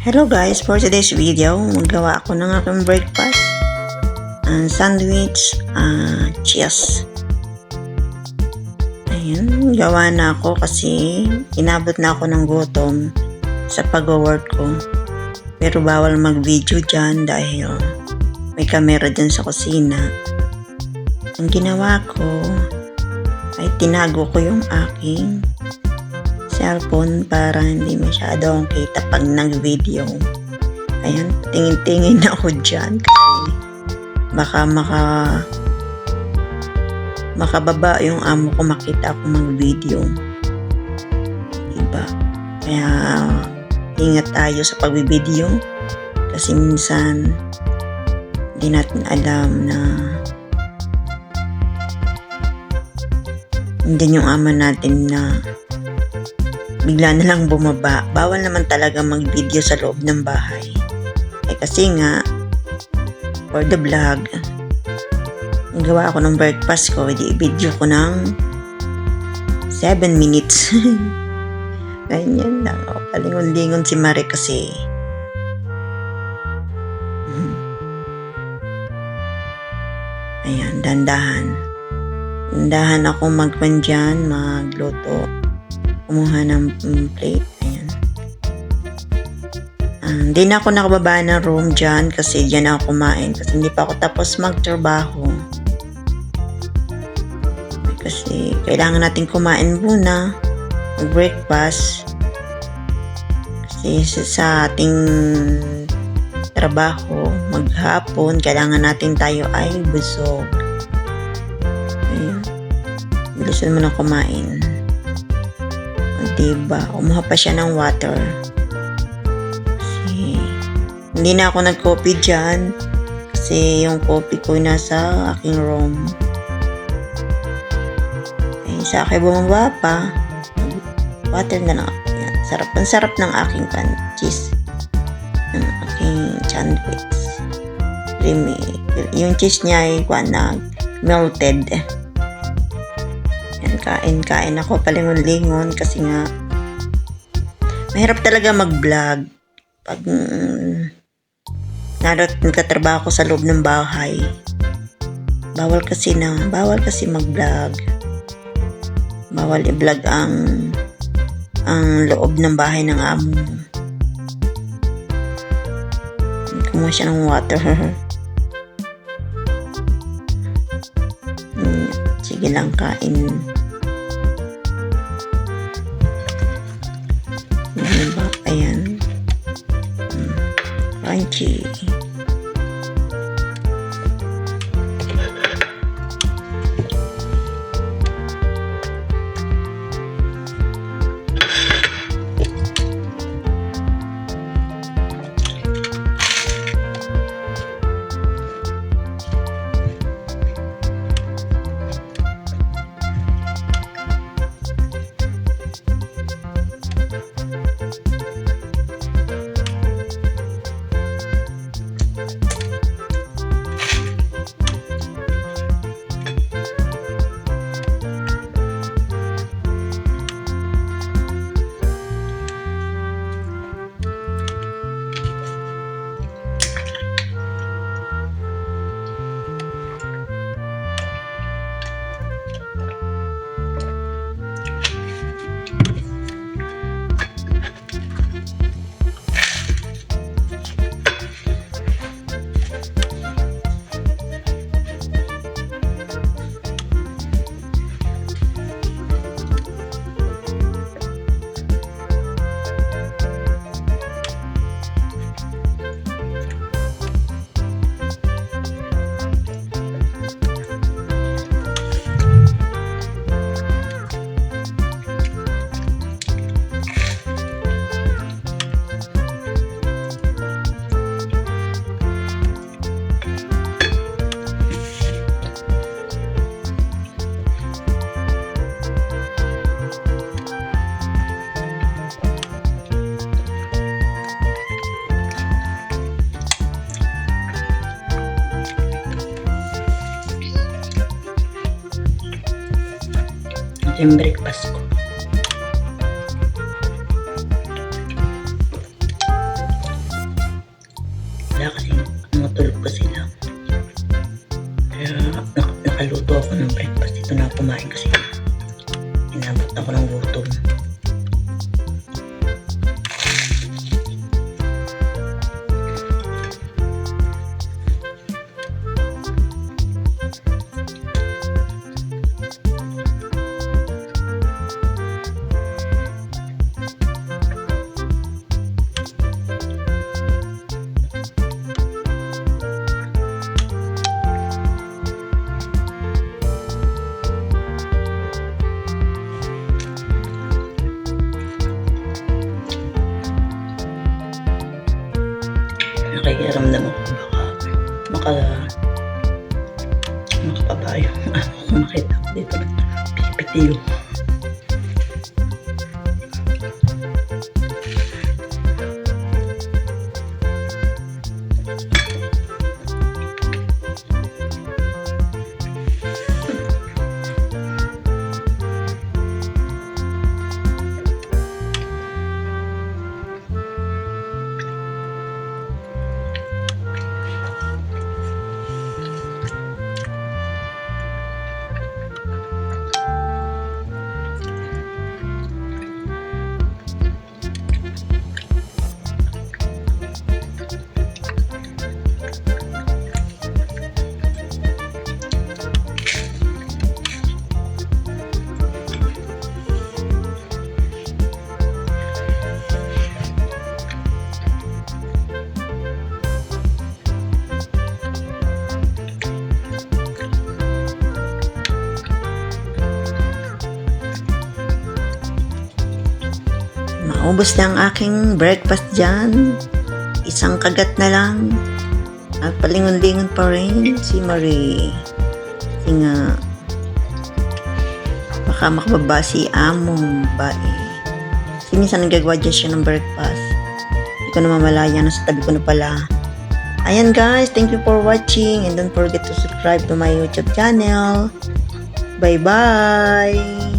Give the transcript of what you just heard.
Hello guys, for today's video, magawa ako ng aking breakfast. Sandwich, cheese. Ayan, gawa na ako kasi inabot na ako ng gutom sa pag-work ko. Pero bawal mag-video dyan dahil may camera dyan sa kusina. Ang ginawa ko ay tinago ko yung aking cellphone para hindi masyadong kita pag nag-video. Ayan, tingin-tingin ako dyan kasi baka makababa yung amo ko makita ako mag-video. Diba? Kaya ingat tayo sa pag-video kasi minsan hindi natin alam na hindi yung ama natin na bigla na lang bumaba. Bawal naman talaga mag-video sa loob ng bahay. Kasi nga, for the vlog, ang gawa ako ng breakfast ko, i-video ko ng 7 minutes. Ganyan lang. Palingon-lingon si Mare kasi. Ayan, dandahan. Dandahan ako magluto. Kumuha ng plate. Ayan. Hindi na ako nakababa ng room dyan kasi dyan ako kumain. Kasi hindi pa ako tapos magtrabaho. Kasi kailangan natin kumain muna. Mag-breakfast. Kasi sa ating trabaho, maghapon, kailangan natin tayo ay busog. Ayan. Bilisan mo na kumain. Diba? Umuha pa siya ng water. Kasi hindi na ako nag-coffee dyan. Kasi yung coffee ko nasa aking room. Ay, sa akin bumaba pa. Water na lang ako. Yan. Sarap. Ang sarap ng aking cheese. Ng aking sandwich. Creamy. Yung cheese niya ay melted. Kain ako, palingon-lingon kasi nga mahirap talaga mag-vlog pag nakatrabaho ko sa loob ng bahay. Bawal kasi mag-vlog. Bawal i-vlog ang loob ng bahay ng amo. Kumuha siya ng water. Sige lang, kain. Ayan. Crunchy. Yung breakfast ko. kayo. Makita ko dito. Pipitiyo. Maubos na ang aking breakfast dyan. Isang kagat na lang. At palingon-lingon pa rin si Marie. Kasi nga, baka makababa si among bae. Kasi minsan nagagawa dyan siya ng breakfast. Hindi ko na mamalaya. Nasa tabi ko na pala. Ayan guys, thank you for watching. And don't forget to subscribe to my YouTube channel. Bye-bye!